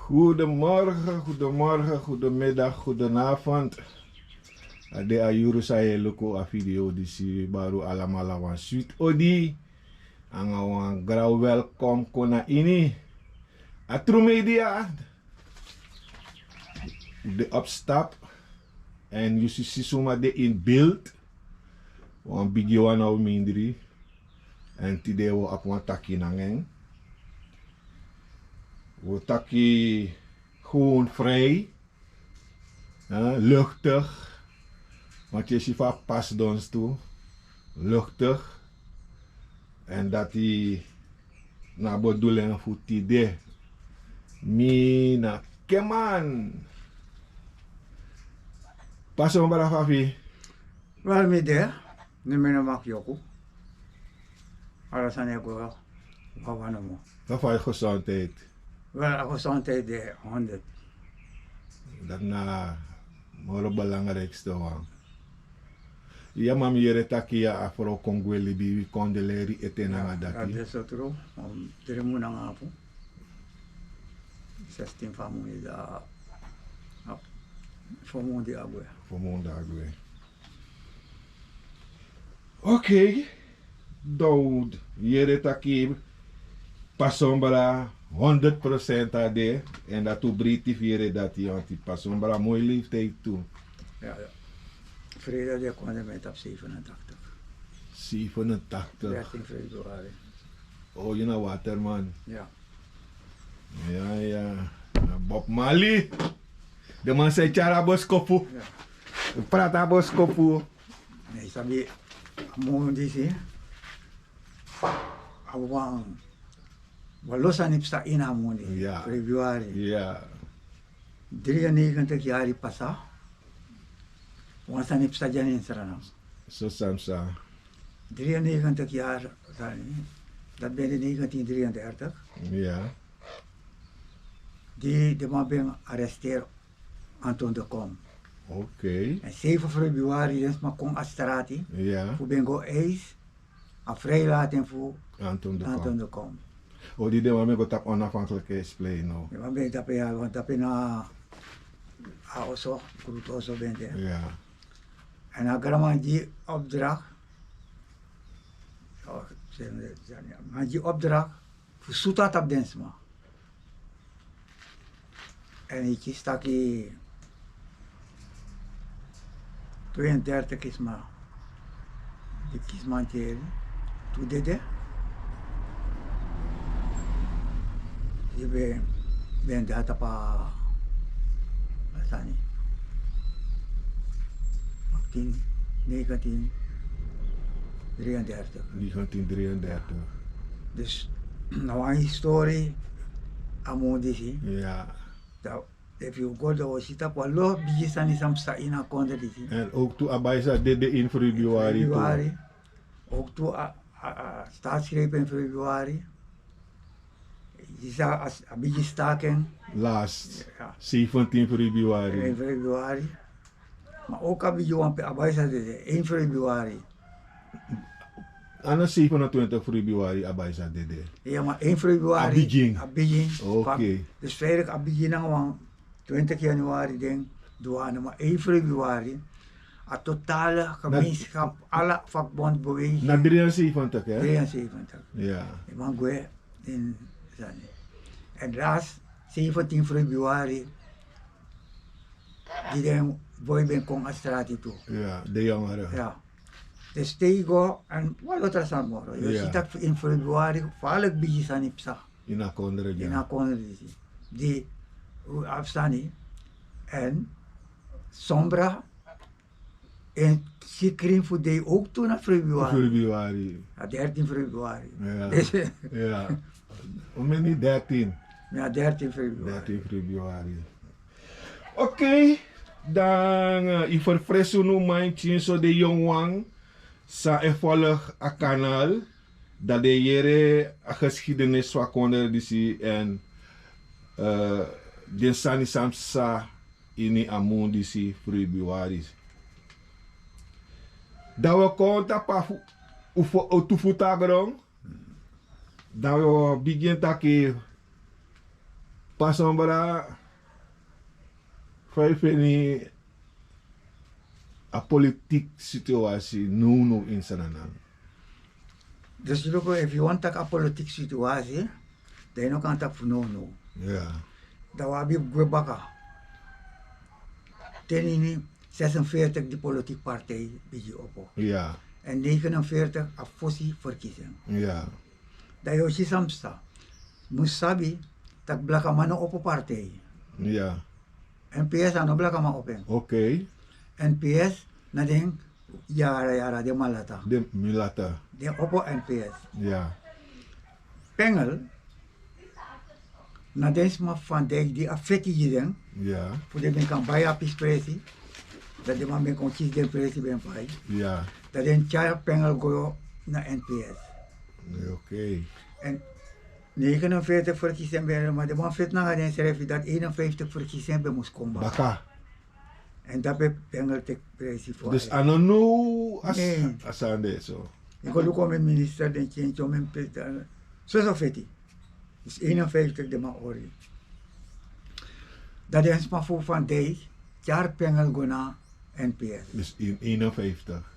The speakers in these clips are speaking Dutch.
Goedemorgen, goedemorgen, goedemiddag, goedenavond. Ade ayuru saya loko a video di si baru alam-alawan sweet odi. Ang graw welcome ko na ini. At true media. The upstop. And you see suma de in build. Wan video na umindri. En today wo apwan taki nangeng. We taki gewoon vrij, luchtig, want je ziet vaak past ons toe, luchtig, en dat die na bedoeling voor die de, mina keman, pas om bara fafi. Wel mi de, ni mi no mak yoku. Alasan ko gawa mo. Dat was gezondheid. Wel ako gezondheid de 100. Dat na moro belangrijkste wang. Ja mam yere takia afro kongweli bi kondeleri etena daki. Dat is otro, dire mo na nga po. 16 family da Fomundi agwe. Fomundi agwe. Oké. Doud yere taki pasombara 100% ade en dat u briti vieren dat hij want die pasombara mooi leeftijd toe. Ja. Vrede de kwam met op 87. 87. 13 februari. Oh, je nou waterman. Ja. Ja. Bob Marley. De man zei cara boskopu. Ja. Prata boskopu. Nee, sabi mo disi. Awang walo sanip sa ina mo ni. Ja. Februari. Ja. 93 jaar pasa. Wala sanip sa dyan sarana. Zo samsa. 93 jaar sani. Dat ben je 1933. Ja. Die de man ben arresteerd Anton de Kom. Oké. En 7 februari dus maar kon astrati. Ja. Voor ben go eis. A vrijlating voor Anton de Kom. Oh, die man met op onafhankelijkheidsplay no. Ja, maar ben dat ja, want dat ben na also, groot also ben je. Ja. En dan die opdracht. Maar die opdracht voor Soetat op Densma. En ik kies dat ik 32 is maar. Die kies man tegen. Toen dede. Je ben dat pa. Wat zijn die? 18, 19, 33. 1933. Dus nou een historie amo disi. Ja. Dat if you go to Osita kwa lo bijisa ni samsa ina konde disi. En ook toen Abaisa dede in februari. Ook toen staatsgreep in februari. Isa abiji staken. Last. Ja. 17 februari. In februari. Maar ook abiji wan pe Abaisa dede 1 februari. Ano 27 februari Abaisa dede. Ja, maar 1 februari. Abidjan. Oké. Dus vrijdag Abidjan ang 20 januari ding douane, maar 1 februari. A totale gemeenschap, alle vakbondbeweging. Na 73 hè? 73. Ja. Ik mag weer in Zani. En laatst 17 februari. Die ding boy ben kom astrati toe. Ja, de jongeren. Ja. Dus tego en wat er aan moro. Je ziet dat in februari vaak bijis aan ipsa. In Akondre. In Akondre die afstani en sombra en sikrin voor die ook toen in februari. Ja, 13 februari. Ja. Ja. Hoe many 13? Ja, 13 februari. 13 februari. Oké. Dan ik verfres nu mijn zo de jongwang sa volg a kanaal dat de jere a geschiedenis van Akondre disi en de sani samsa ini amun disi februari. Dat we konta pa tu futa grong. Dan we begin taki pas bara vijf ini a politiek situatie nu in Sananang. Dus if you want a politieke situatie, dan no kan tak no. Ja. Dat wabi gwebaka. Ten ini 46 die politieke partij biji opo. Ja. En 49 a fossi verkiezing. Ja. Dat yoshi samsta. Musabi tak blaka mano opo partij. Ja. NPS ano blaka ma open. Oké. NPS na ding yara de malata. De Milata. De opo NPS. Ja. Pengel na den sma van dijk die affetti jiden. Ja. Voor de men kan bij apis presi. Dat de man men kon kies den presi ben bij. Ja. Dat den chaya pengel go na NPS. Oké. En 49 verkiezingen ben, maar de man vet na den schrijf dat 51 verkiezingen ben moest komen. Baka. En dat ben pengel tek presi voor. Dus anonu Nee. asande zo. Ik wil ook met minister den change om hem president. Zo fetti. Dus 51 de man ori. Dat is maar voor van dijk. Jaar pengel go na NPS. Dus in 51.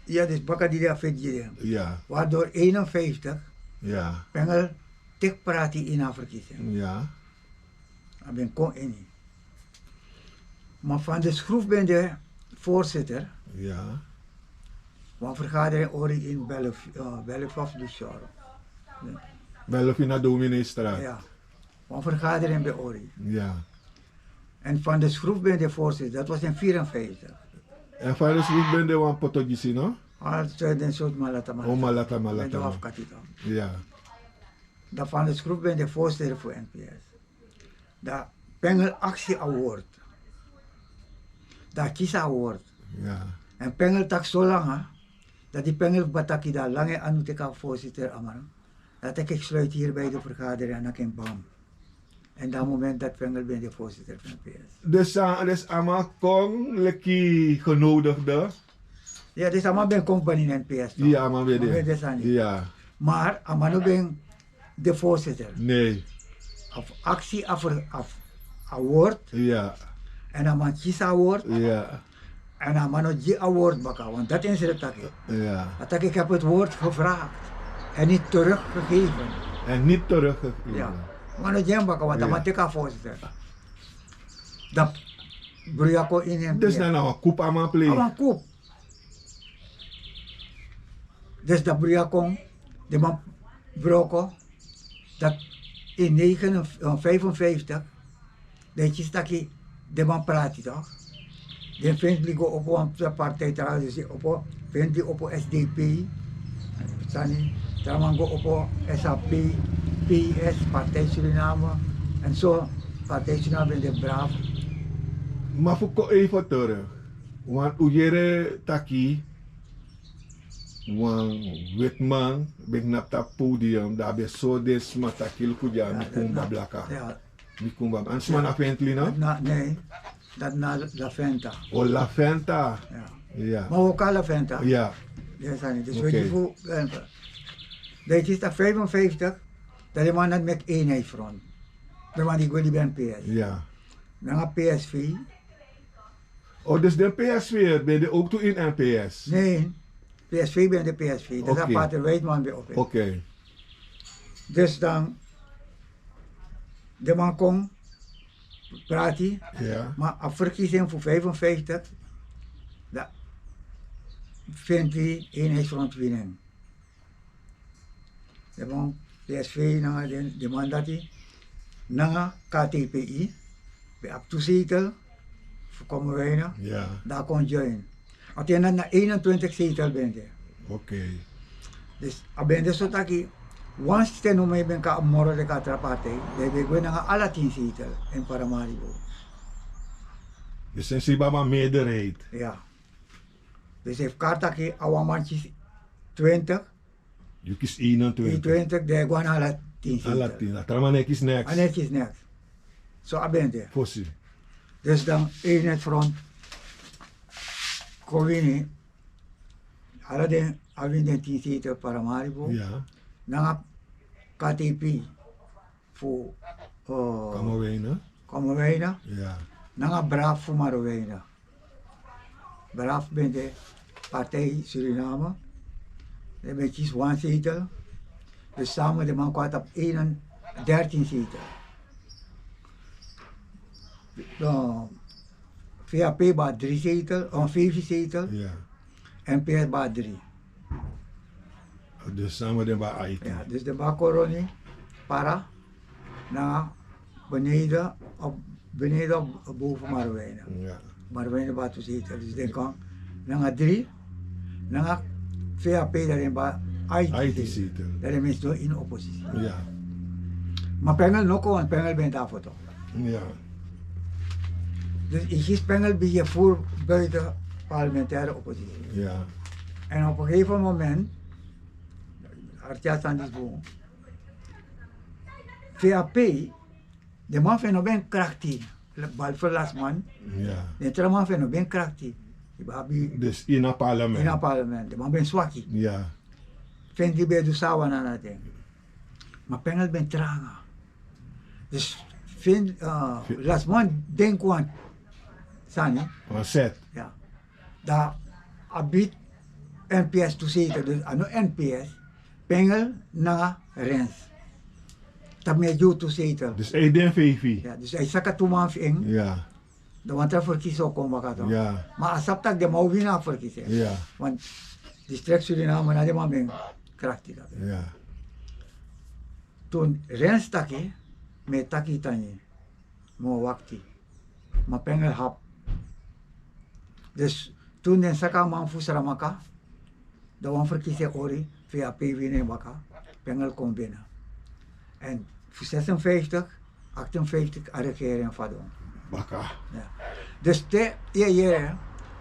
Ja, dus baka die daar vet jiden. Ja. Waardoor 51 Ja. pengel tek prati in haar verkiezing. Ja. Dat ben kon in. Maar van de schroef ben de voorzitter. Ja. Want vergadering ori in Bellevue of Luciano. Belofina Domineestraat. Ja. Want vergadering bij ori. Ja. En van de schroef ben de voorzitter. Dat was in 54. En van de schroef ben de wan potogisi, no? Als den soort malata O malata Ben de malata. afkatita. Ja. Dat van de schroef ben de voorzitter voor NPS. Dat Pengel Actie Award. Dat Kisa Award. Ja. En Pengel tak zo lang, hè, dat die Pengel bataki daar lange anuteka voorzitter amar. Dat ik sluit hier bij de vergadering en dan kan bam. En dat moment dat Pengel ben de voorzitter van NPS. Dus allemaal kon lekkie genodigde. Ja, dus allemaal ben compagnie in NPS. toch? Ja, maar weet Maar weet je. je dat niet. Ja. Maar allemaal ben de voorzitter. Nee. Of actie award. Ja. En dan man Kisa Award. Ja. En dan man G Award baka. Want dat is het takje. Ja. Dat ik heb het woord gevraagd. En niet teruggegeven. En niet teruggegeven. Ja. Maar dat is baka. Want dan Ja. moet ik aan voorzitter. Dat Bruyako in hem. Dus dan nou een koep aan mijn plek. Een koep. Dus dat Bruyako. De man Broko. Dat in 55. Dat je stakje. De man praat toch? De vindt die op een partij trouwens, dus vindt die op SDP, Sani, dan go op SAP, PS, Partij Suriname, en zo, Partij Suriname ben de braaf. Maar voor even terug. Want ujere taki, wan wetman, ben op dat podium, daar ben zo des matakil kuja, mi kumba blaka. Ja, Mi kumba. En sman afentli no? nee, dat na La Venta. O La Fenta. Ja. Ja. Maar ook al La Venta. Ja. Ja, Sani, dus Oké. weet je hoe, dat is dat 55, dat de man net met eenheid front. De man die wil die ben PS. Ja. Dan PSV. Oh, dus de PSV ben je ook toe in NPS? Nee, PSV ben de PSV. Dat is Oké. Pater Weidman weer op. Oké. Dus dan, de man komt, praat hij, Ja. maar op verkiezing voor 55, dat vindt hij eenheidsfrontwinning. De man, PSV, de man dat hij, na KTPI, bij op toezetel, voorkomen weinig, Ja. daar kon join. Als je dan naar 21 zetel bent. Oké. Dus abende so taki once ten umay ben ka moro de katrapate, de be nga ala 10 zetel in Paramaribo. Dus zijn ze maar meerderheid. Ja. Dus heeft kartaki awamantjes 20, Je kiest die 21. 20 de gwan ala 10 zetel. Alatina. Traman is next. En netjes next. Zo abende. Fossi. Dus dan in het front Kovini ala de avin de 10 zetel Paramaribo. Ja. Na KTP voor Kamerwijnen? Kommerwijnen. Ja. Nanga braaf voor Marwijnen. Braaf ben de partij Suriname. De beetje one zetel. Dus samen de man kwam op 13 zetel. VAP baat 3 zetel, 5 zetel. Ja. NPS baat 3. Dus samen de bij IT. Ja, dus de bakoroni para naar beneden op boven Marwijnen. Ja. Marwijnen baat 2 zetel. Dus denk aan naar 3, naar VAP daarin baat IT IT zetel. zetel. Dat is mensen in oppositie. Ja. Maar Pengel nog want Pengel bent daarvoor toch. Ja. Dus ik kies Pengel bij je voor buiten parlementaire oppositie. Ja. En op een gegeven moment, Artja Sandisboom, VAP, de man vindt nog een krachtig, behalve last man, Ja. de man vindt nog een krachtig. Dus in het parlement. In het parlement, de man ben zwakkie. Ja. Vindt die bij de sawan aan het ding. Maar Pengel ben trager. Dus last man denk aan, Sani, Een set. ja, dat abit NPS toezeten, dus ano NPS, Pengel na Rens. Dat met jou toezeten. Dus hij den VV. Ja, dus hij zakt toen maar in, Ja. dan want hij verkies ook komen wat Ja. maar als dat de mau winnaar verkiezen. Ja. Want district Suriname na de man ben krachtig. Ja. Toen Rens taki, met taki tani, mo wakti. Maar Pengel hap. Dus toen den saka man Fusaramaka, de wan verkiezen ori, via PV baka, Pengel kon binnen. En voor 56, 58 regering van doen. Baka. Ja. Dus de je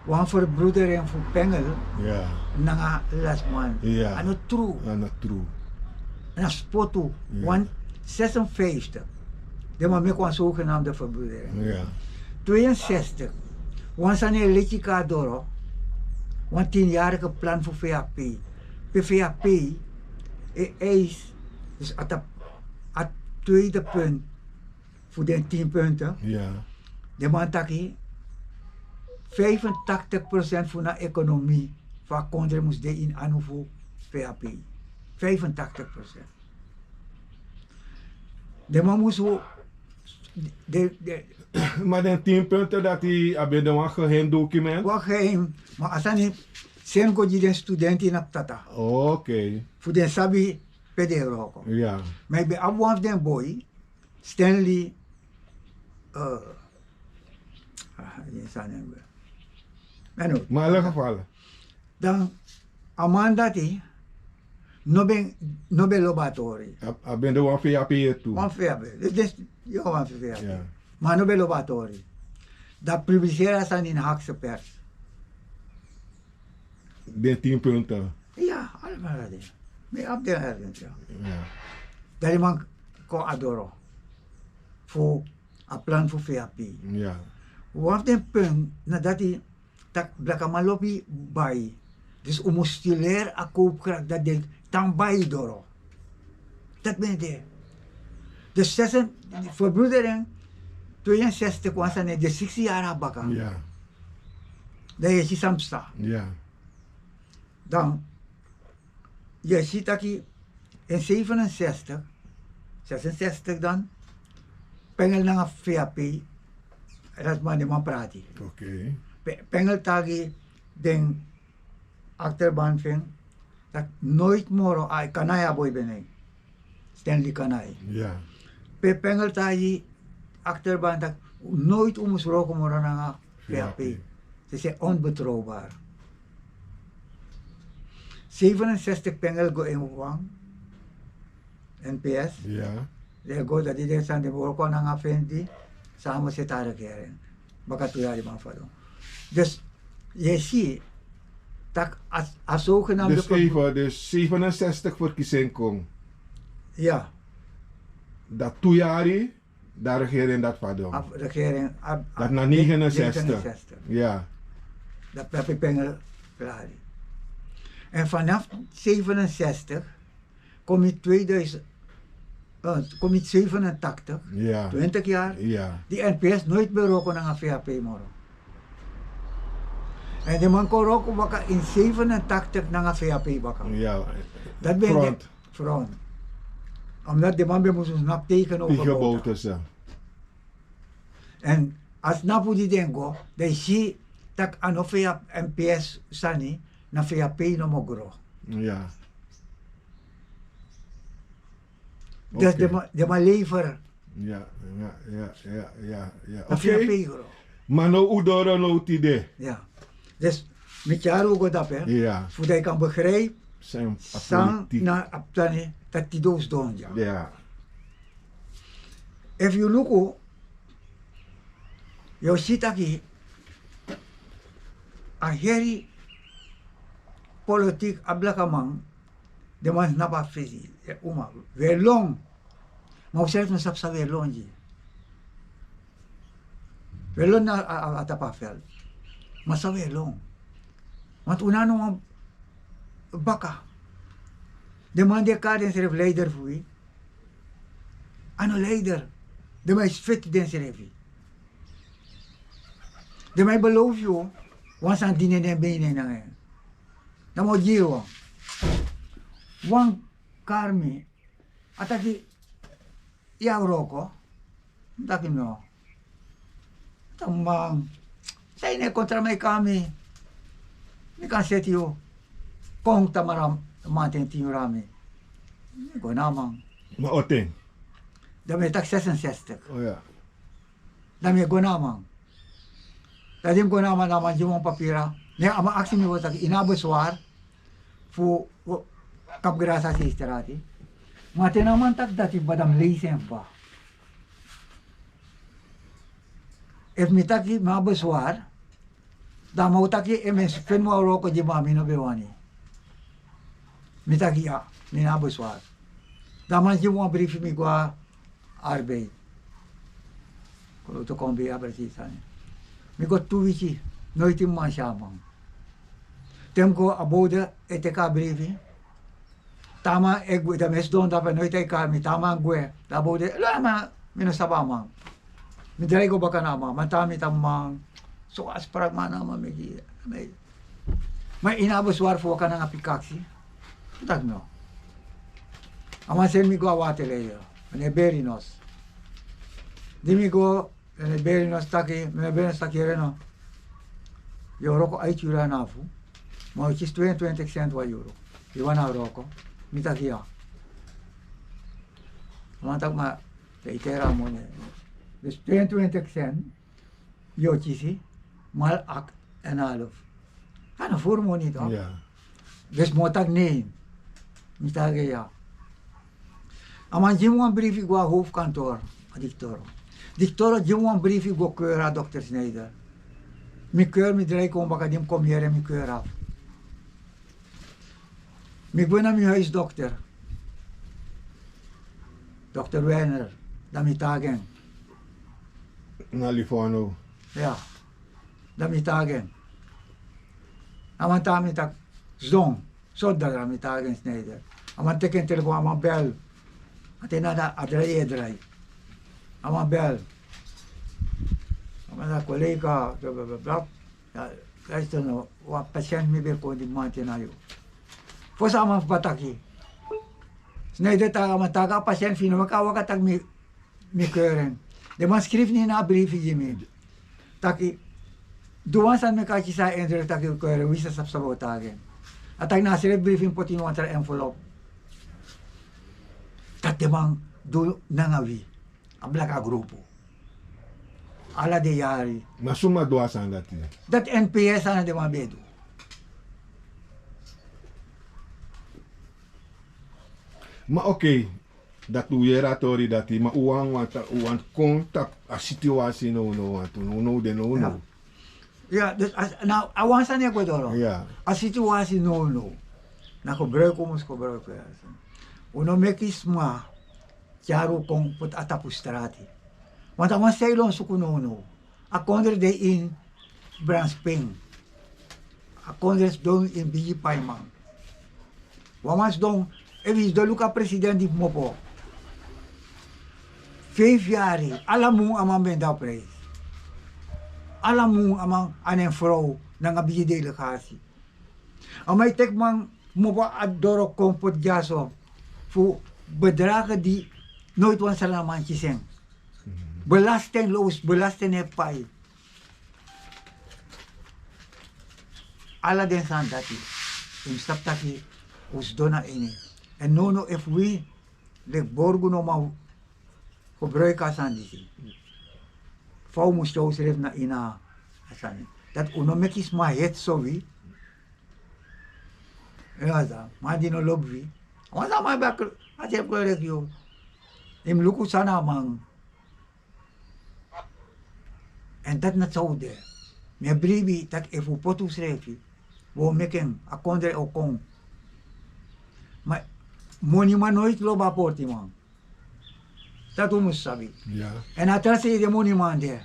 wan verbroedering voor Pengel, Ja. nanga last man. Ja. En het true, En dat true. en het spotu, Ja. want 56, de man met een zogenaamde verbroedering. Ja. 62, want zijn een liedje door, want 10-jarige plan voor VAP. PVAP is, dus het tweede punt voor de 10 punten, Ja. de man taki 85% van de economie van Kondre moest de in anu voor VAP. 85%. De man moest zo, Maar dan 10 punten dat hij hebben een geheim document. wat geheim, maar als hij zijn go die student in tata, Oké. voor de sabi pedero. Ja. Maar bij one of them boy, Stanley, je zijn hem wel. Maar nu, Maar in ieder geval. dan Amanda die, no ben lobatori. Hij ben de one VAP toe. One VAP, dus ja one VAP. Ja. Maar no ben lobatori. Dat publiceren ze in de Haagse pers. Den 10 punten. Ja, allemaal dat. Maar op de ergens, ja. Ja. Dat man kon adoro. Voor een plan voor VAP. Ja. Wat een punt nadat hij tak blakamalopi bij. Dus om stileren a koopkracht dat ding dan bij doro. Dat ben je. Dus verbroedering 62 was aan de 60 jaar bakken. Ja. Dat je samsta. Ja. Dan je ziet dat je in 67, 66 dan, pengel naar VAP, dat man die man praat. Oké. Pengel tagi den achterbaan ving, dat nooit moro ay kanaya boy benay. Stanley Kanay. Ja. Pengel tagi achterbaan dat nooit umusroken moro na VAP. Ze zijn onbetrouwbaar. 67 pengel go in wang. NPS. Ja. De go dat die zijn de worko na nga fendi. Samen zit daar regering. Baka tuya di man fado. Dus je ziet dat als zogenaamde... Dus even, dus 67 verkiezing kom. Ja, Dat toejari, daar regering dat van doen. regering... Dat naar 69. 69. Ja. Dat heb ik pengel klaar. En vanaf 67 kom in 2000, kom je 87, Ja. 20 jaar. Ja. Die NPS nooit beroken naar een VAP moro. En de man kon roken wakker in 87 naar een VAP wakker. Ja. Dat ben Front. ik. Front. Omdat de man moest ons nap tegenover Die bouwen. gebouwd is. En als napu die dengo, dan zie dat aan VAP NPS sani, na VAP no mogro. Ja. Dus Oké. de man lever Ja. na Oké. VAP gro. Maar nou, hoe door nou het idee? Ja. Dus met jou ook dat hè. Ja. Voordat je kan begrijpen, Zijn sang politiek. na aptani dat die doos doen ja. Ja. If you look, you see taki, a heri politiek ablakamang, de man napa fizi, uma, weer long, maar zelf nog sapsa weer long ji. Weer long na atapafel, maar sa weer long. Want una no baka, de man die kaart en leider voor wie, ano leider. De mij is fit den serevi. De mij beloof je, want aan dienen en benen na ngayon. Na mo jiwa. Wang karmi, ataki yaw roko, taki no. Tamang, sa ine kontra may kami. Ni kan seti yo, kong tamaram, matin tinurami. Ko namang. Maar Oteng. Dan tak 66. Oh ja. Dami gonamang. Tadim gonamang naman yung papira. Ne ama aksi mi watak inaboswar fu kapgrasa si isterati. Mate naman tak dati badam leisen pa. If mitaki maboswar, dama utaki emes fen mo roko di mami no bewani. Mitaki ya, minaboswar. Dama yung brief mi gua arbeid. Kalau tu kong biya bersisan. Miko tuwici, nooit in masyamang. Tem ko abode eteka briefing. Tama egwe da mes don dapat nooit ay kami tama gue. Abode lama minasabamang. Midalay ko baka nama, matami tamang. So as parang manama megi. May inaboswar fo ka ng apikaksi. Tag no. Amasen mi go awate leyo. Neberinos. Dimigo, Neberinos taki, Neberinos taki reno. Euro ko ay chura nafu. Mo chis 20 cent wa euro. Iwan na roko. Mitaki ya. Mantak ma, itera mo ne. Dus 20 cent, yo chisi, mal ak en half. Ano voor mo nito? Ja. Dus motak nee. Mitaki ya. Aman jimu een brief go hoofdkantoor, dictoro. Dictoro jimu een brief go keura dokter Schneider. Mi keur mi draai kom baka dim kom hier en mi keur af. Mi go na mi huisdokter. Dokter Werner, dami tagen. Na Livorno. Ja. Dami tagen. Aman tami tak zong, sodda dami tagen Schneider. Aman teken telefoon aman bel. Atina na adrai. Ama bel. Ama na collega, bla. Luister nou, wat patiënt mi ber ko di mate na yo. Fos ama bataki. Snijder taga ama taga patiënt fino makawa ka tag mi keuren. De man schreef niet na brief mi. Taki duwan san me kachi sa ender taki keuren wisa sap sabotagen. Atag na sire briefing poti no antar envelope. Dat de man do nangawi ablaka grupo ala de yari Maar suma doa sangati. dat NPS aan de man bedo Maar oké, dat doe je ratori dat die, maar uang contact a situatie no want no de no. ja dus nou awansan ya kodoro Ja. a situatie no na gebruik ons gebruik uno mekisma Chiaro kong put atapustrati. Want ang sailon sukunono, a konder de in Bransping, a konder don in Biji Paimang. Wamas don, evis do luka presidente mopo. 5 jaar, alamu amang benda prijs. Alamu amang aan een vrouw na nga bigay delegatie. Amay tek man mo ba adoro kompot jaso voor bedragen die nooit wan salamantje zijn. Belastingloos, belasting heb pay. Alla den san dati. Im stap taki us dona ini. En nono if we de borgo no ma gebruik asan disi. Vou moest jou schrijf na ina asan. Dat uno mekis ma het so wi. Ja da, ma di no lob wi. Wala ma bak aje ko rek yo. Im luku sana mang. En dat net zo de. Me bribi dat if u potu schrijf. Wo meken a kondre o kon. Maar moni man nooit loba porti man. Dat u moest sabi. Ja. En atrás de moni man de.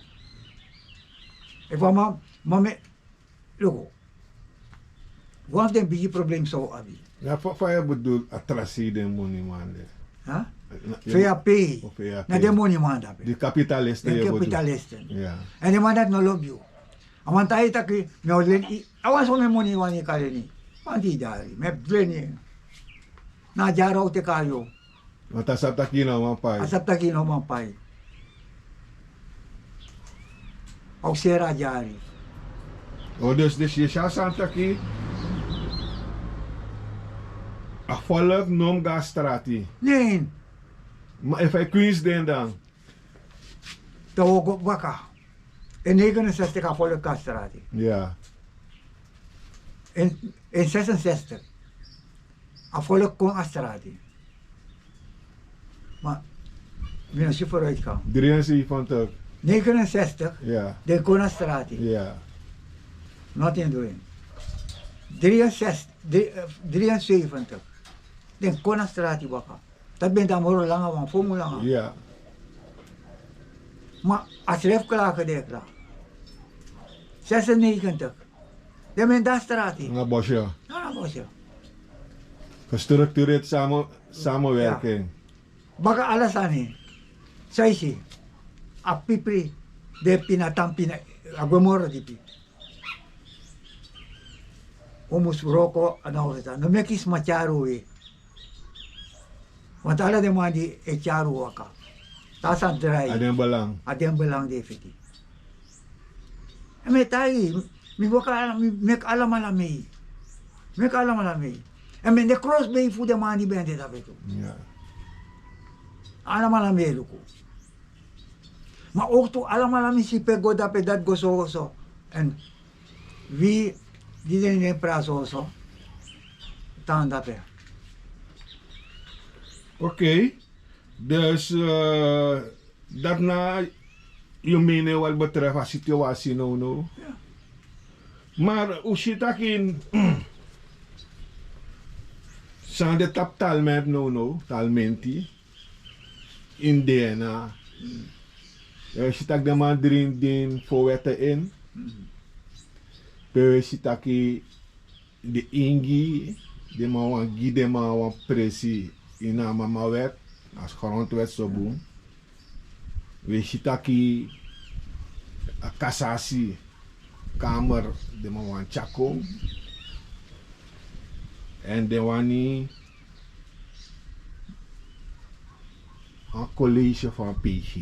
E vama mame logo. Wat den bigi probleem zo abi. Ja, voor je bedoelt attractie de money man. Ha? VAP. Of VAP. Na de moni man da. De kapitalisten. De je bedoelt. kapitalisten. Ja. En de man dat no lob you. Aman tayo taki me odlen awas mo me moni wani kaleni. Manti dari me bleni. Na jaro te kayo. Want dat zat hier nou man pai. Asap taki no man pai. Ook sera jari. Oh, dus je zou taki. A volk nom ga strati. Nee, Maar if I quiz den dan. tawo baka. In 69 ka volk kastrati. Ja. In 66 a volk kon astrati. Maar mina si vooruit gaan. 73. 69 Ja. de kon astrati. Ja. Nothing doing. 73 den kon astrati baka. Dat ben dan moro langa wan fomu langa. Ja. Maar als ref klagen de klaar. 96. De men daar straat in. Nga bosje. Nou, bosje. Gestructureerd samenwerking. Baka alles aan in. Saisi. A pipri. De pinatampina. Agomoro di pi. Omus roko anawita. No mekis macharu e. Want alle de man die e charu waka. Tasan drai. Adem belang. Adem belang de fiti. En met tayi, mi waka mek alamalami. Mek alamalami. En men de cross bij voor de man die bent dat weet. Ja. Alamalami luku. Maar ook to alamalami si pego dat pe dat go so. En wie die den ne prazo so. Dan dat pe. Oké. Dus dat na je mening wat betreft de situatie nou. Ja. Maar hoe zit dat in? Zijn de tap talment nou, talmenti in DNA. Je zit dat de man erin din voor wetten in. Je zit dat de ingi, de man wan gi de man wan pressie in een mama wet, als grondwet zo boem. We zitten aquí a casatie kamer de man wan chako en de wani een college van PG.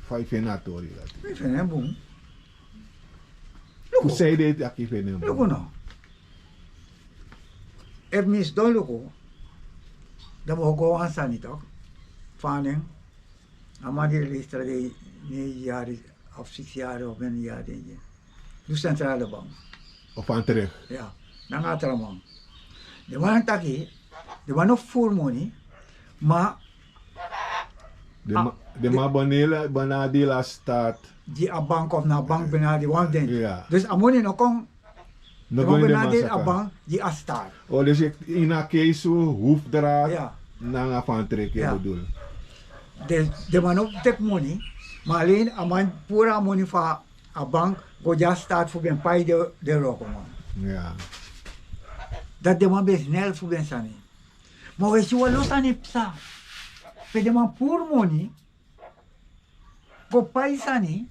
5 senatori dat. Mi fene boom. Hoe zei dit aquí venen? Luku no. Ef mis don luku. Da mo go an sanito. Fanen. Amadi registra de 9 jaar of 6 jaar of 1 jaar denk je. Dus centrale bank. Of aan terug? Ja. Dan gaat er man. De man taki. De man of full money. Maar De ma banadila staat. die a bank of na bank benadi wan den. Ja. Dus a money no kon. No Kon de benadi a masaka. bank die a star. Oh, dus in een case hoefdraad Ja. na van trekken Ja. bedoel. De man op tek money. Maar alleen a man pura money van a bank go just start voor ben pay de roko man. Ja. Dat de man best snel voor ben sani. Maar we zien wel los aan het psa. pede man poor money, go paisani,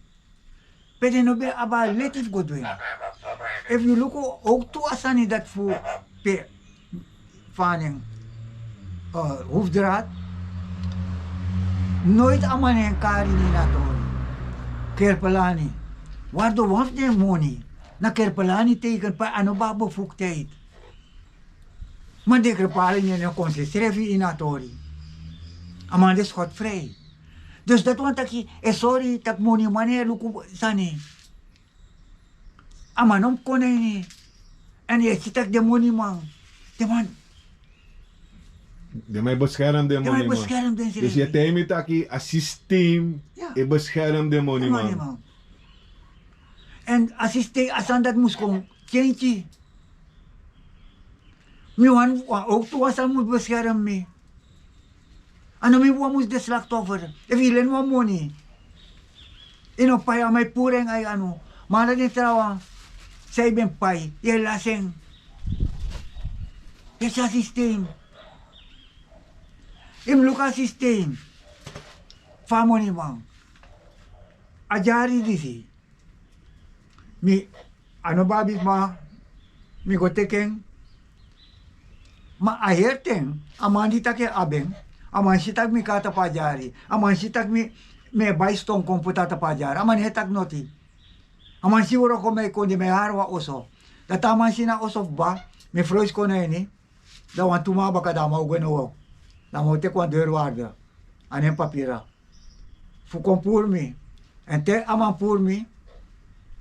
pede no be aba let it go doing. If you look ook to asani dat voor pe faning hoefdraad, nooit aman en kari ni natori. Kerpelani. Waardoor waf de money na Kerpelani teken pa ano ba bevoegdheid. Maar de krepalen in een concessie in natori. Aman is God vrij. Dus dat want ik sorry tak money mane luku sani. Amanom koneni. En je ziet dat de money man. De man. De mij beschermt de money man. Beschermt de Dus je tijd dat je een systeem beschermt de money man. En assisté asan dat moest komen. Kindje. Mi ook toe asan moet beschermen me. Ano mi moest de slachtoffer. If ilan mo money. Ino paya may pureng ay ano. Mana din trawa. Sa ibang pay. Yung laseng. Yung sa system. Im luka system. Famo ni mang. Ajari disi. Mi ano babis ma. Mi gotekeng. Ma aherteng. Amandita ke abeng. Aman sitag mi kata pajari. Aman sitag mi baistong komputata pajari. Aman hetag noti. Aman siguro ko may kundi may harwa oso. Dataman sina osof ba? May frois ko na ini. Dawan tumaba ka dama ugano. Dama te kwa derwarda. Anem papira. Fukon purmi. Ente aman purmi.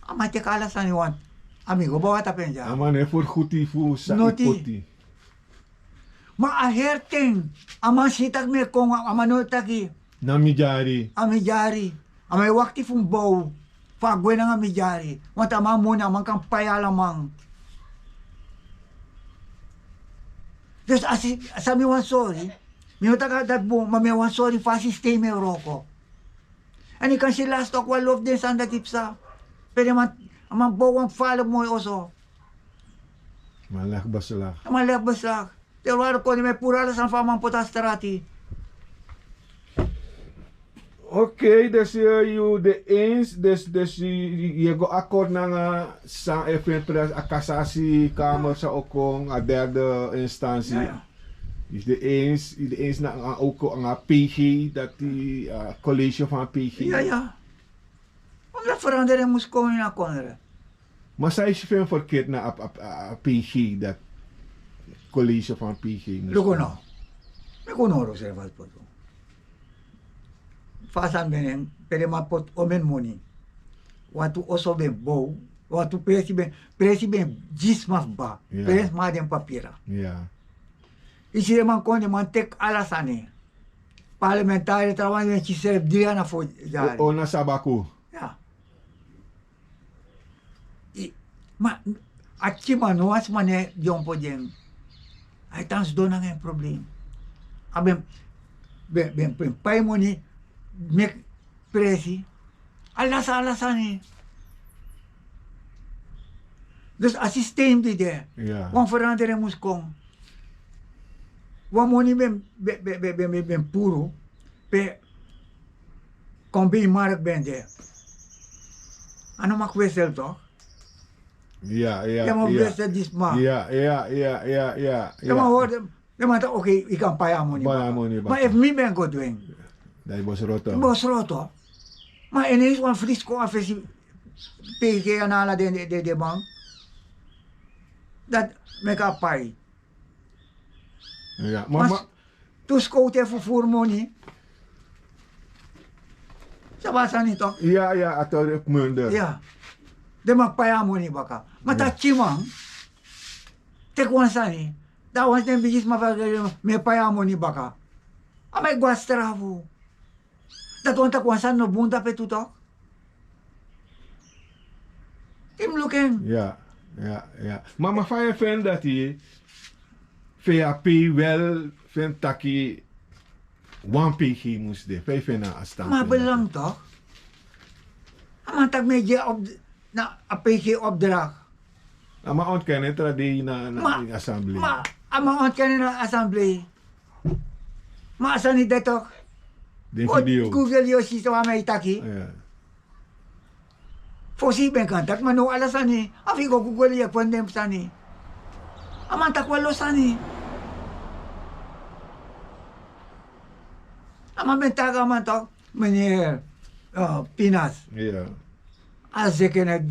Aman te kala saniwan. Amigo bawa tapenja. Aman e voor goedie voor sa ipoti. Maaherteng. Aman sitag me kong amanotaki. Namijari. Amijari. Amay wakti fung bow. Fagwe na nga mijari. Want ama muna, man kang payalamang. Dus sabi wan sorry, minuta ka dat bo, mamiwan sorry, fasi stay me roko. Ani kan si last talk, wal love din sanda tipsa. Pwede man, amang bawang follow mo oso. Malak baslak. Malak baslak. Terwaro ko ni may purala sa famang potastrati. Oké, dus je de eens, dus je go akkoord na sa eventueel a cassatiekamer sa okong a derde instantie. Ja. Is de eens na ook een PG dat die college van PG. Ja. Omdat veranderen moest komen naar Conre. Maar zij is veel verkeerd na PG dat college van PG. Luko no. Me kunoro sa wat po. Fasan benen, pere mapot omen money. Watu oso ben bow, watu presi ben jismaf ba, pres ma den papira. Ja. Isi man konde man tek alasane. Parlamentari trawan ben ci serb diana fo jari. Ona sabaku. Ja. Ma achi manuas mane jompo jeng. Ay tans do na ng problem. Abem ben pay money mek presi alasan dus assistem di de wan veranderen moest komen wan money ben puro pe kombi mark ben de ano makwesel to ja wesel disma ja ma hoorde ma ta okay ikan paya money maar if mi ben go doing dai bos roto. Bos roto. Maar ineens wan frisco afesi PG anala de bank. Dat meka pai. Ja, maar tu scout voor money. Sa basa nito? Ja, ator munder. Ja. De magpaya money baka. Matachimang. Tekwan sani. Dawas den bigis me paya money baka. Amay guastravo. Dat want ik was aan de bunda pe tutok. Im looking. Ja. Maar van vindt dat hij VAP wel vindt dat hij one PG moest de. Vijf vinden als stand. Maar belang toch? Maar tak medje op na PG opdracht. Maar ontkennen dat die na assemblee. Maar ontkennen na assemblee. Maar asan niet dat toch? De video. Google yo si sa may taki. Ja. Fosi ben contact maar no alasani. Afigo Google ya kwendem sani. Amanta kwalo sani. Amamentaga man toch, meneer Pinas. Ja. Als ik in het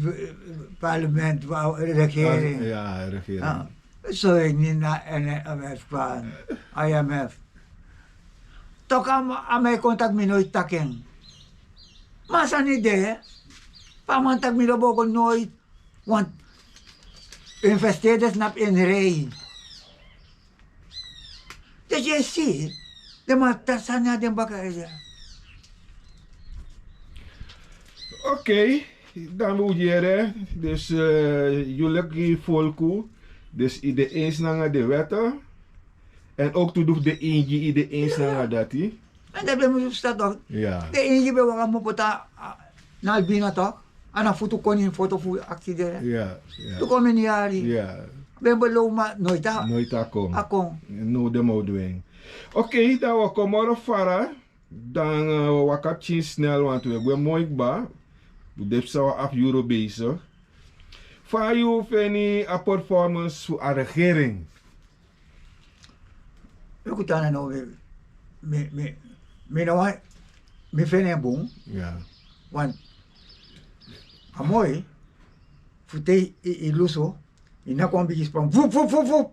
parlement wou, regering. Ja, regering. Zo ik niet naar NMF van IMF. Toch aan mij contact me nooit taken. Maar sa niet de, pamantak me ook nooit, want investeerders nap in rij. Dus je ziet, de matasanya den bakaya. Oké, dan moet je dus jullie volku, dus iedereen eens naar de wetten en ook toe doet de eentje iedereen eens naar dat die. En dat ben je staat toch? Ja. De eentje ben we gaan pota naar binnen toch? En dan foto kon je foto voor actie de. Ja. Ja. Toen kom je niet aan. Ja. Ben below maar nooit aan. Nooit akkom. Akkom. No de moedwing. Oké, dan we komen op vara. Dan we gaan snel, want we hebben mooi ba. We zijn af euro bezig. Van je vind een performance voor de regering. Ik moet dan nou me vind een boom. Ja. Want mooi. Voor te iluso. Ina kwam beetje sprong. Voep, voep, voep, voep.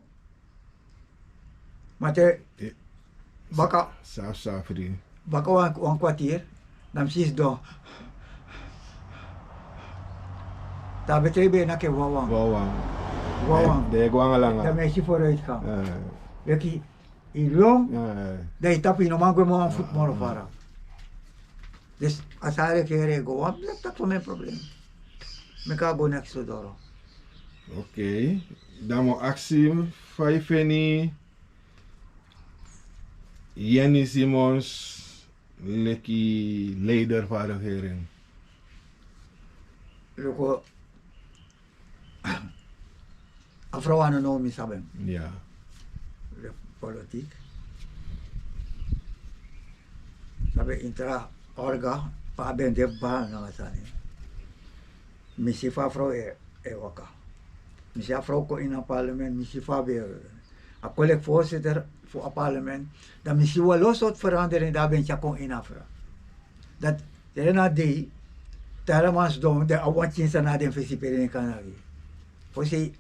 Maar te baka Safri. baka een kwartier. Dan zie je do. Daar betrebe na ke wawang. Wawang. De guanga lang. Dan meisje vooruit gaan. Ja. Weet je, ilong. Ja. Dat je tapje normaal gewoon aan voetbal of varen. Dus als hij een keer go, dat voor mijn probleem. Ik ga gewoon niks zo door. Oké. Dan moet actie van je vind Jenny Simons, lekkie leider van de regering. Loko, afro ano no mi saben, Ja. politiek. Sabi intra orga pa ben de ba na sani. Misi fa afro waka. Misi afro ko in een parlement, misi fa be a collect voorzitter voor een parlement. Dan misi wel los wat verandering daar ben je kon in afra. Dat er na die Taramans dom de awatsin sa natin fesipere ni kanagi. Kasi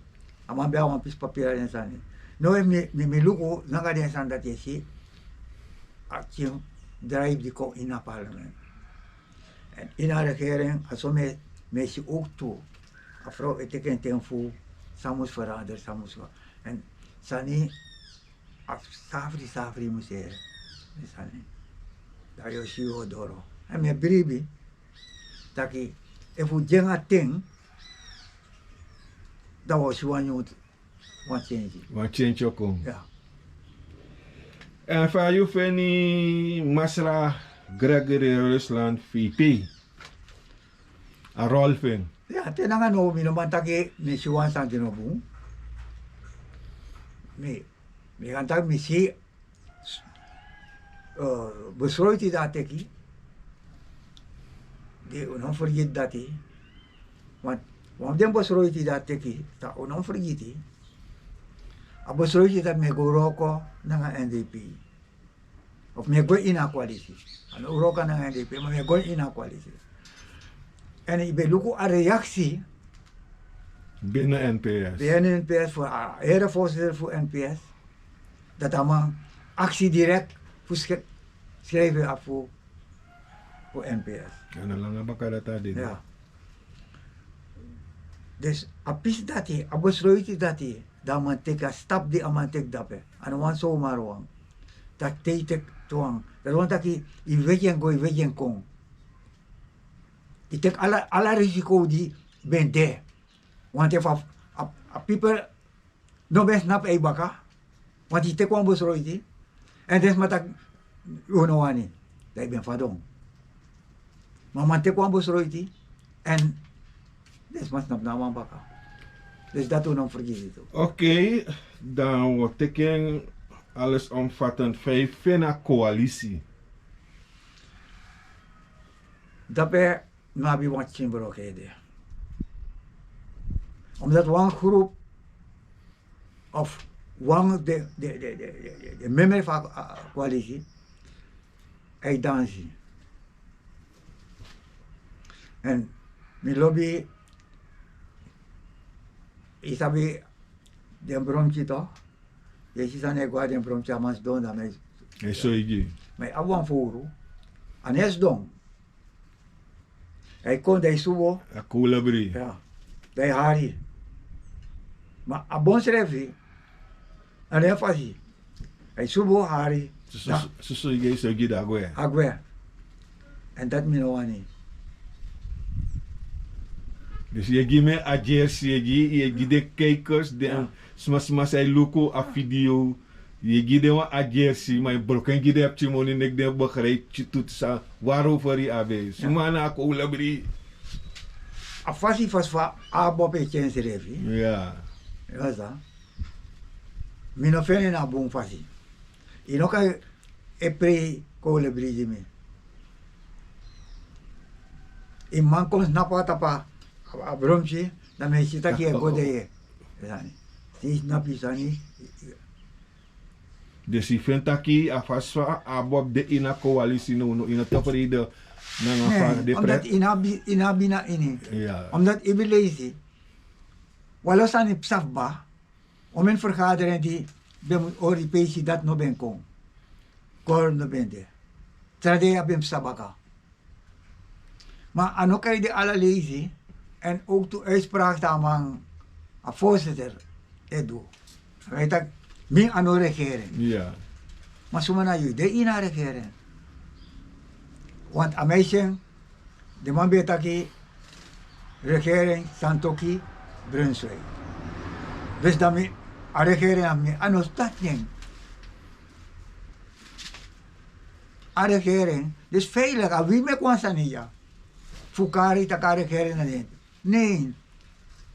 amang biya ang pis papira ni sani. No mi luko nanga din san dati si action drive di ko ina parlement. En ina regering aso me si ook toe. Afro eteken tempo samus veranderen samus wa. En sani safri musere. Sani. Dayo si odoro. En me bribi taki if we jenga ting dat was one you want change. Wat change ook om. Ja. En van je vind Masra Gregory Rusland VP. Een rol vind. Ja, tenanga no mi naman taki ni siwan sang dinobu. Mi kantag mi si besroiti dateki. Di unang forget dati. Want den besroiti dateki, ta unang forgeti. A besroiti dat me goroko nga NDP. Of me go ina coalitie. Ano uroka ng NDP, maar me go ina coalitie. En ibe luko a reactie Binnen NPS. binnen NPS voor erevoorzitter voor NPS. Dat allemaal actie direct schrijven af voor NPS. En dan lang ba kada tadi? Ja. Dus apis dati, abosroiti dati, da man teka stap di amantek dape. Ano wan so marwang. Dat teitek tuang. Dat wan taki i wegen go i wegen kong. Itek ala risiko di bende. Want if a people no best nap e baka. Want itek wan bosroiti. En des matak uno wani. Dai ben fadong. Mamante ko ang busroiti en des mas naman baka. Dus dat toen vergis itu. Oké, dan wordt teken alles omvattend 5 fina coalitie. daarbij nabi wat chimbrokhede. Omdat een groep of de member van de coalitie hij dansen. En mijn lobby is abi de bromtje toch? Je ziet dan ik ga de bromtje amas doen dan mij. En zo je. Maar awan voor en is doen. Hij kon de subo. A kolabri. Ja. De hari. Maar abon schreef en hij fasi. Hij subo hari. So je zo je daar go. Agwe. En dat me no ani. Dus je geeft me a jersey, je geeft de kijkers, de smas hij loco a video, je geeft de a jersey, maar je broken geeft de optimoni nek de begrijp je tot sa waarover je abe. Sumana ko labri. A fasi va a bope chen schreef. Ja. Ja ça. Mino fene na bon fasi. Inoka e pre ko lebri me. In man kon snapa tapa. Abromchi, dan me sita ki ego de yani. Si snapi sani. Dus je vindt dat je afaswa abob de ina coalitie no ina tevreden na de Omdat inabina ini. Ja. Omdat ik lazy. Walo sani psafba. Om een vergadering die de Europese dat no ben kon. Kor no ben de. Trade abim sabaka. Maar ano kay de ala lazy. En ook de uitspraak van een voorzitter, Edu. Weet je, min aan de regering. Ja. Maar zomaar naar jullie, de ina regering. Want aan mij zijn, de man weet dat die regering, Santoki, Brunswijk. Dus dat mijn regering aan mij, aan ons dat niet. Aan regering, dus veilig, aan wie me kwam staan hier? Fukari, tak regering na din. Nee,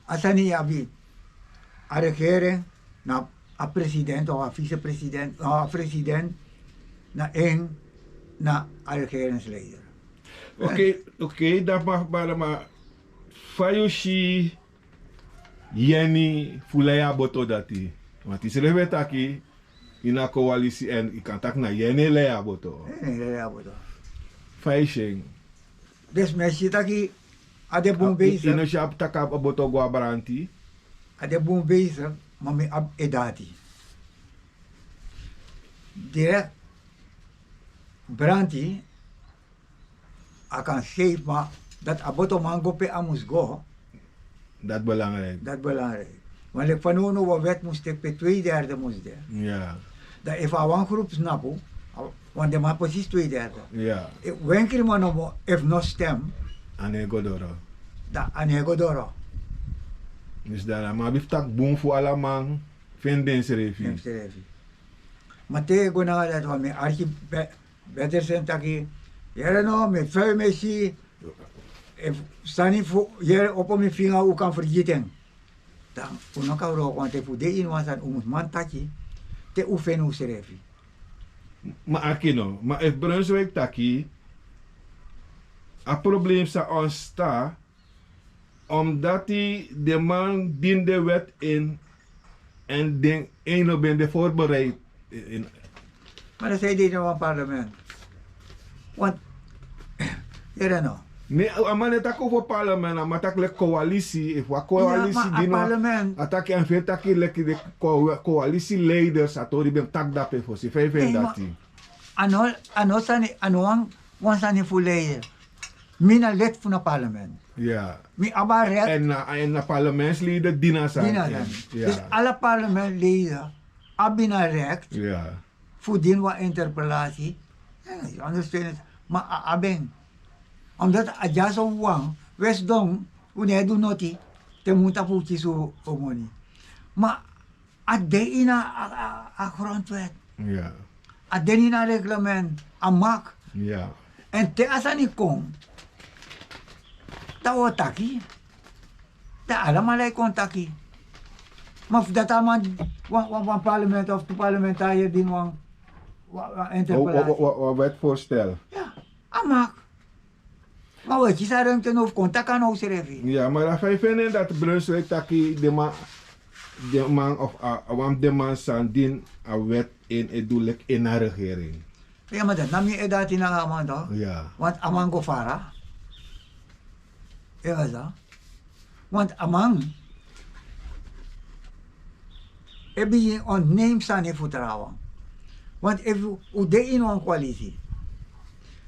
asa ni abi a regering na a president of a vicepresident of a president na na a regeringsleider. Oké, dat mag maar Fayushi Yeni Fulaya Boto dati. Want is er wet aki in a coalitie en ik kan tak na Yeni Lea Boto. Lea Boto. Fayushing. Dus mensen taki ade boom bezig. Ino siya taka Boto Guabaranti. Ade boom bezig, maar me ab edati. Direct Branti akan safe maar dat aboto mango pe amus go. Dat belangrijk. Dat belangrijk. Want ik van nu wat wet moest ik per 2/3 moest de. Ja. Dat if een groep snapu, want de man precies 2/3. Ja. Wanneer man nog if no stem, Anegodoro. dat anegodoro. Dus daar maar biftak boom voor alle man vinden ze refi. Maar tegen na dat van me archi beter zijn taki. Jere no me veel messi. If sani fu jere op mijn vinger ook kan vergeten. Dan uno kan roken want if de in was aan man taki te oefenen hoe serefi. Maar akino, maar if Brunswijk taki a probleem sa ontstaan omdat die de man dient de wet in en den ene ben de voorbereid in. Maar dat zei die nou aan het parlement. Want, jere no. Nee, maar het ook over parlement, maar het is coalitie. If wat coalitie die parlement. Attack en veel taki lekker de coalitieleiders atori ben tak dape voor si vijf dat die. Ano sani volledig. Mina lid van het parlement. Ja. Mi abaret. En de parlementsleden dinasan. Ja. Dus alle parlementleden hebben recht. Ja. Voor die wat interpellatie. Ja, understand. Maar abeng. Omdat aja zo wang, wes dong, wanneer doe noti, te moet apuchi zo omoni. Maar ade ina a grondwet. Ja. Ade ina reglement, a mak. Ja. En te asani kong, ta otaki, ta alamalay kong taki. Maar dat aman, wan parlement of de parlementariër die wang interpellatie. Wat wetsvoorstel? Ja, amak. Maar wat je zei ruimte over contact kan ook schrijven. Ja, maar als wij vinden dat Brunswijk taki de man of want de man sandin a wet in het doellijk in de regering. Ja, maar dat nam je dat in een toch? Ja. Want amang go fara. Ja, dat. Want amang heb je ontneemt zijn vertrouwen. Want if u de in een coalitie,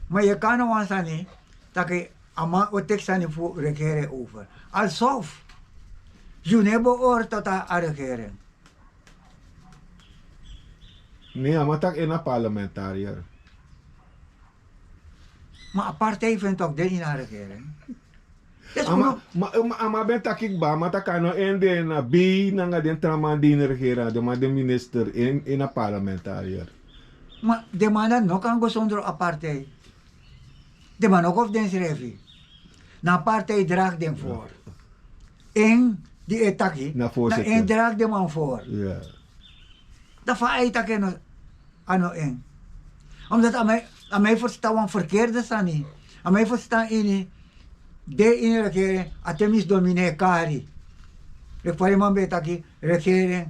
maar je kan nou zijn dat je amang o tekst zijn voor regering over. Alsof je niet behoort tot de regering. Nee, maar tak in een parlementariër. Maar een partij vindt toch de in de regering? Dat is Maar ben tak ik ba, maar tak kan no in de B nanga den traman din regering, maar de minister in een parlementariër. maar de man nog kan go zonder een partij. De man ook of den schrijven. Na partij draagt den voor. En die etaki, Na voorzitter. en draagt de man voor. Ja. Dat van etaki ano en. Omdat aan mij verstaan verkeerde zijn niet. Aan mij verstaan in de in de regering, atemis dominee kari. Ik val man betaki regering.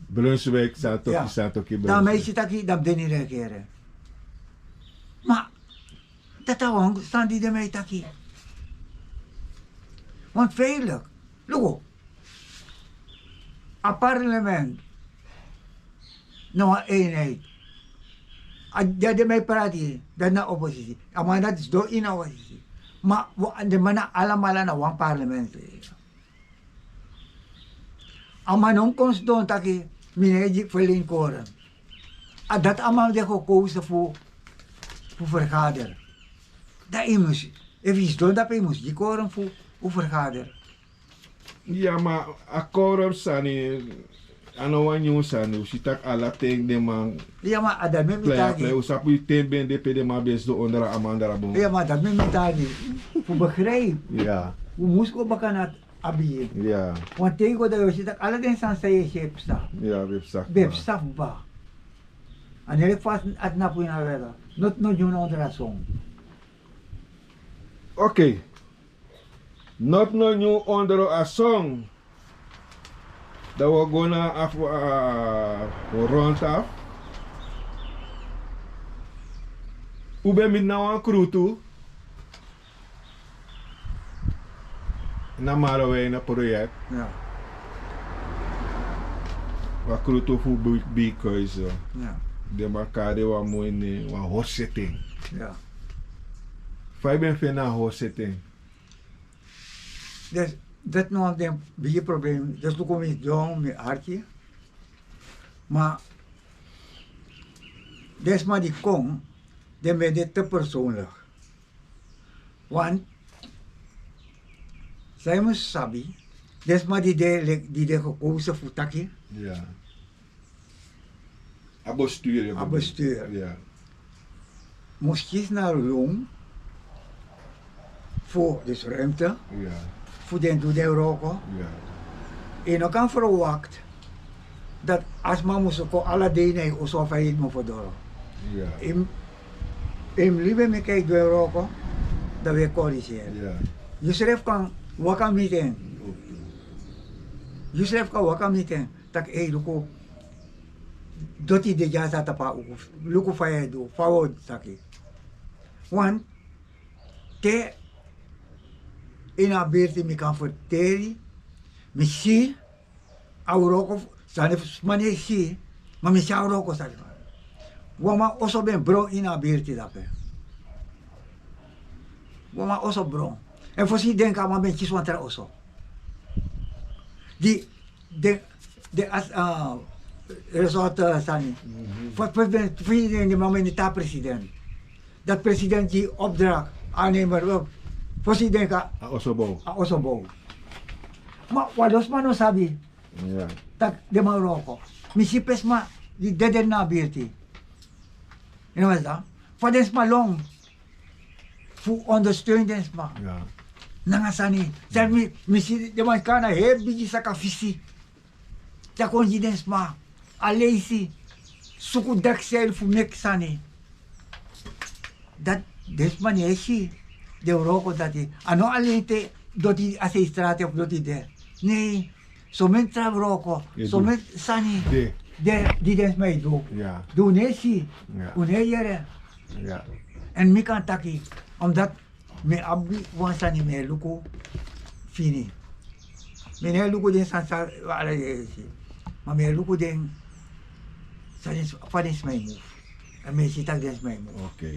Brunswijk staat Ja. ook in Dan mij Brunswijk. zit aki dat de niet regering. Maar dat awang staan die de mij taki. Want veilig. Look, een parlement, nou een eenheid. Dat de mij praten, dat na oppositie. Maar dat is door in de oppositie. Maar de mannen allemaal naar een parlement. Maar non konst doen dat je meneer verleen koren. Dat allemaal de gekozen voor vergader. Dat immers, even iets doen dat immers die koren voor vergader. Ja, maar akkoord sani, ano wan yung sani, si tak ala ting de man Ja, maar dat met play me usapu ten ben de pede ma bes do ondera amandara bon. ja, maar dat met me voor begrijp. Ja, Hoe moest ik ook aan abiye. ja, Want tegen dat je ziet, alle dingen zijn zij shape sta. ja, websak. Beb staf ba. En heel vast at na po na wela. Not no yun onder dat song. Oké. Not no new onder a song. Dat we gonna af rond af. Hoe ben je nou aan crew toe? Na Maraway na project. Ja, Wa crew toe voor bikeuze. ja, De makade wa mooi ne wa hossetting. ja. Vijf ben veel na hossetting. Dus dat nog een beetje probleem. Dus toen kom ik doen met hartje. Maar des maar die kom, dan ben je te persoonlijk. Want zij moest sabi, des maar die de gekozen voor takje, Ja. A bestuur. a bestuur. Ja. Moest je naar Rome voor dus ruimte, Ja. voor den doe de roken. Ja. En dan kan verwacht dat als man moest ook alle dingen of zo van je moet verdoren. Ja. In lieve me kijk door roken, dat we corrigeren. Ja. Je schrijft kan wakam meeting. Je schrijft kan wakam meeting. Dat hey luko dat die de jasa tapa luko van je doe, forward saki. Want te in a beurt me kan vertellen, misschien auroko zijn manier zie, maar misschien auroko zijn. Wama also ben bro in a beurt dat pe. Wama also bro. En voor sie denken aan ben kies want er also. Die de as resort sani. Voor die moment niet president. Dat president die opdracht aannemer voor sie denken Osobo. also bom. Maar wat los man sabi Ja. dat de Marokko. Misi pesma di dede na birti. You know what? For this long fu ondersteunen ma. Ja. Nangasani. Sabi misi de man kana hebi sa kafisi. Ta konjidens ma. Alesi. Suku daksel fu meksani. Dat des man yeshi. de roko dat hij, ano alleen te, dat hij als hij straat of dat hij de. Nee, zo men trap roko, zo men sani, die des mij doe. Ja. Doe nesi, Ja. unhejere. Ja. En mi kan taki, omdat me abbi wan sani me luku fini. Me ne luku den sansa ala yesi. Maar me luku den sanis padis mij move. En me sitak des mij move. Oké.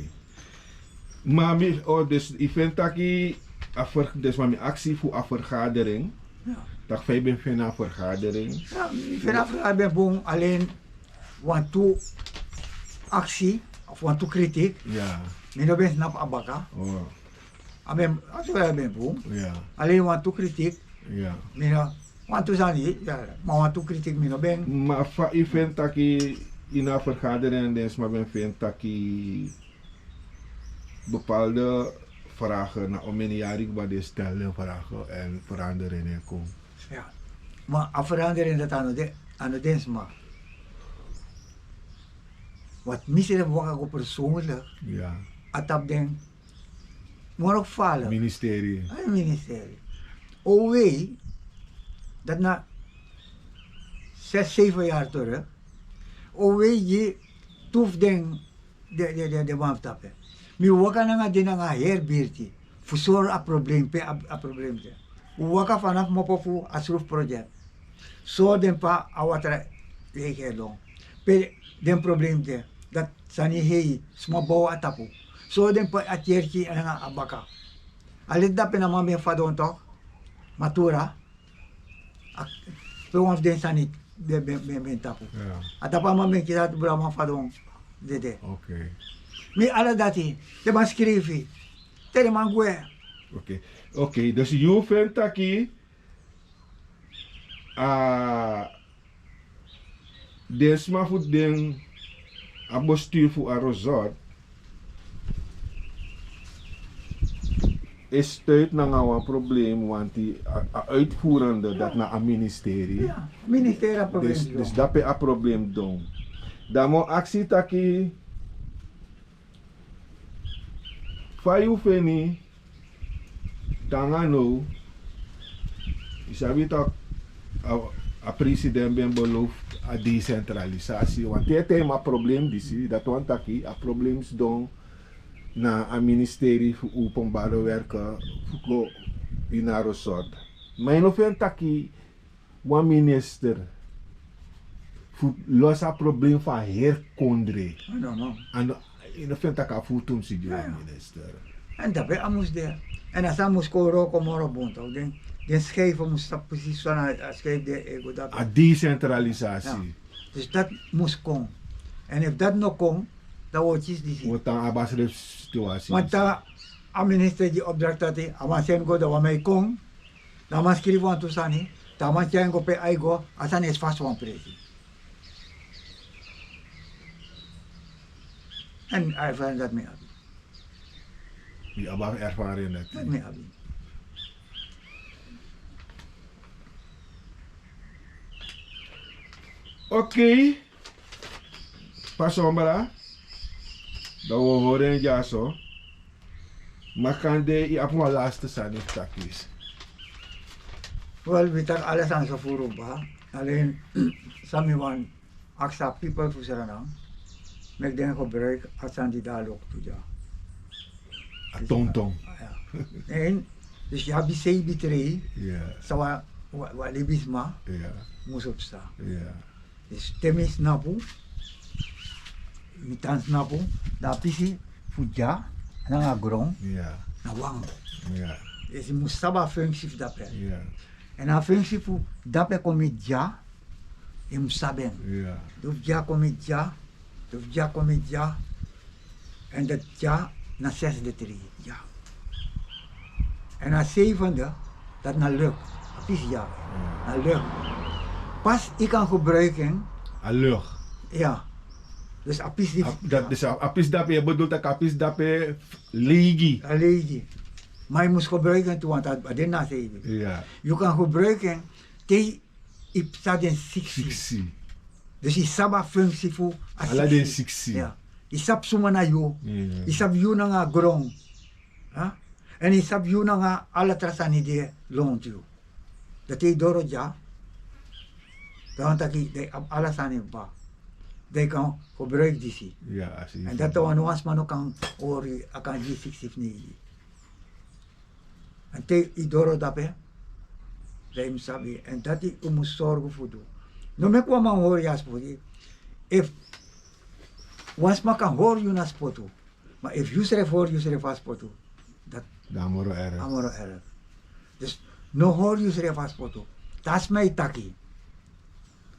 Maar dus event taki dus maar actie voor een vergadering. Ja. Dat wij ben van een vergadering. Ja, vanaf ik ben boom alleen want toe actie of want toe kritiek. Ja. Me no ben snap abaka. Oh. Aben als ik ben boom. Ja. Alleen want toe kritiek. Ja. Me no want toe zani, ja, maar want toe kritiek me no ben. Maar van event taki in een vergadering dus maar ben van taki bepaalde vragen naar omeniarik waar de stellen vragen en veranderingen komen. Ja. Maar a verandering dat aan de dens maar. Wat misere waka ko persoonlijk, Ja. atap den, maar ook vallen. Ministerie. Een ministerie. OW, dat na 6, 7 jaar terug, OW je toef den de wamtappen. Mi waka na nga din nga herbirti. Fusor a probleem pe a probleem te. Waka vanaf mopofu asruf project. So den pa awatra lege long. Pe den probleem te. Dat sani hei sma bawa atapu. So den pa atierki nga abaka. Alit da pe na mami fadon to. Matura. Pe waf den sani ben tapu. Ja. Atapa mami kita brama fadon dede. Oké. Mi ala dati, te man skrivi, te man gue. Oké, dus je vindt dat desma voor den bestuur voor een resort is stuit naar een probleem, want die uitvoerende dat naar een ministerie. Ja, ministerie probleem. Dus dat is een probleem doen. Dan moet actie taki. Fayu feni tangano isabi tak a president ben beloofd a decentralisatie want dit is een probleem disi dat want taki a problems don na a ministerie voor openbare werken voor in een resort maar in ofen taki wan minister voor los a probleem van herkondre en in ofen taka futum si minister. En dat ben amus de. En als amus ko roko moro bonto, den schijven moest precies zo naar schijf de ego dat. A decentralisatie. Ja. Dus dat moest komen. En if dat nog komt, dan wordt iets die. Wat dan abasre situatie. Want daar a minister die opdracht had, ama sen go dat wij kom, dan maar schrijven aan toesani, dan maar jij go pe aigo, als aan is vast van presi. En hij vindt dat mee abi. Die abang ervaring dat. Dat mee abi. Oké. Pas sombra. Dat we horen ja zo. Maar kan de je op mijn laatste zijn niet takjes. Wel, we tak alles aan zo voor ba. Alleen, sami wan, aksa people voor zijn met den gebruik als aan die daar ook toe ja. A tonton. Ja. En, dus je hebt die CB3, Ja. sawa wat libisma Ja. moest opstaan. Ja. Dus temis napu, mitans napu, daar pisi fuja, en dan grond, Ja. na wang. Ja. Dus je moest saba functie voor dat. Ja. En a functie voor dat komt ja, je moet saben. Ja. Dus ja komt ja, dus ja komt ja, en dat ja na 6 de 3, ja. En na 7e, dat na lukt, dat is ja, na lukt. Pas ik kan gebruiken, A lucht. ja. Dus apis die, Dat is apis dape je bedoelt dat apis dape legi. alleen maar je moet gebruiken toen, want dat is na 7. Ja. Je kan gebruiken, tegen je staat in 6. Sixi. Dus je saba functie voor Ala den sixi. ja. Je sap suma na yo. Ja. Je sap yo na nga grong. Ha? En ik sab you nga alle trasani die loont you. Dat hij door het ja. Dan dat hij alles aan hem ba. Die kan gebruiken die. Ja, als je En dat dan was man ook kan horen, kan die zich niet. En te idoro dape, dat sabi. En dat hij moet zorgen voor doen. No me kwam aan horen jas voor die. If once man kan horen je naar spotu, maar if you schrijft hoor je schrijft vast spotu, dat dan moet er. amoro erg. Dus no hoor je schrijft vast spotu. Dat is mijn taki.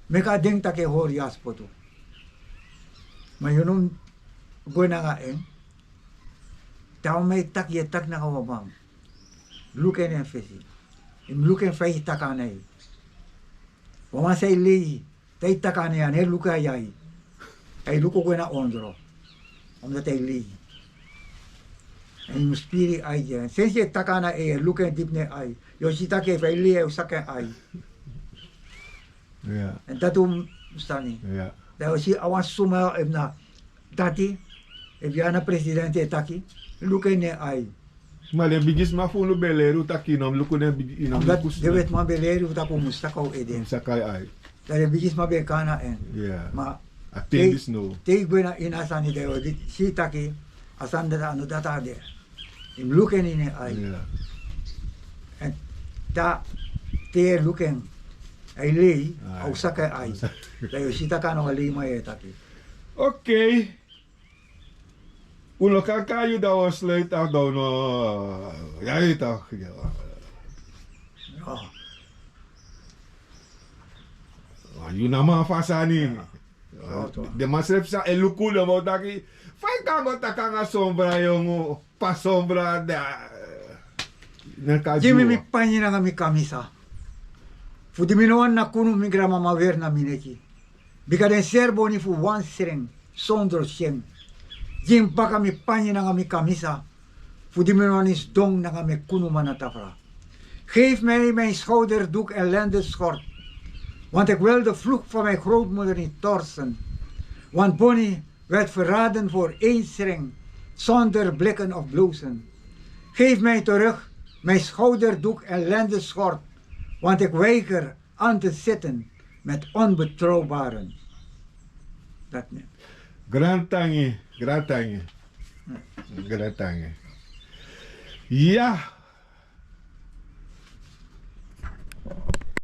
Meka denk dat ik hoor je spotu. Maar je noemt gooi naar een. Daarom mij tak je tak naar een bam. Look in een visie. In look in vijf tak aan hij. Wanneer zij leeg, hij tak aan hij, hij look aan jij. Hij look ook naar onder. Omdat hij leeg. En je moet spieren uit je. Sinds je tak aan hij, look in diep naar hij. Je ziet dat hij leeg, je zak aan hij. Ja. En dat doen staan niet. Ja. Dat was hier awas suma na tati. If je aan president taki, look in naar hij. Maar de bigis maar voor de beleru takinom lukunen in Omdat je weet maar beleren hoe dat komt stakau eden. Sakai ai. Dat je bigis maar bij kana en. Ja. Maar Attendis no. tegen bijna in asani deo dit si taki asan dat anu dat ade. In lukken in ai. Ja. En da te lukken. Ai lei Ai. au sakai ai. Dat je si takano ali maar taki. Oké. Ulo kan je dat was sluit af dan ja je toch. Ja. Ja. You nama fasani. Ja, toch. De masrep sa eluku na mo taki. Fai ka mo takanga sombra yung pa sombra da. Jimmy mi panyi na mi kamisa. Fudi minuan na kuno mi grama maver na mineki. Bika den serbo ni fu wan sereng zonder shem. Jim baka mi panyi na mi kamisa. Fudi minuan is dong na mi kuno manatafra. Geef mij mijn schouderdoek en lendenschort. Want ik wil de vloek van mijn grootmoeder niet torsen. Want Bonnie werd verraden voor één streng, zonder blikken of blozen. Geef mij terug mijn schouderdoek en lendenschort. Want ik weiger aan te zitten met onbetrouwbaren. Dat niet. Grantangi, grantangi. Grantangi. Ja.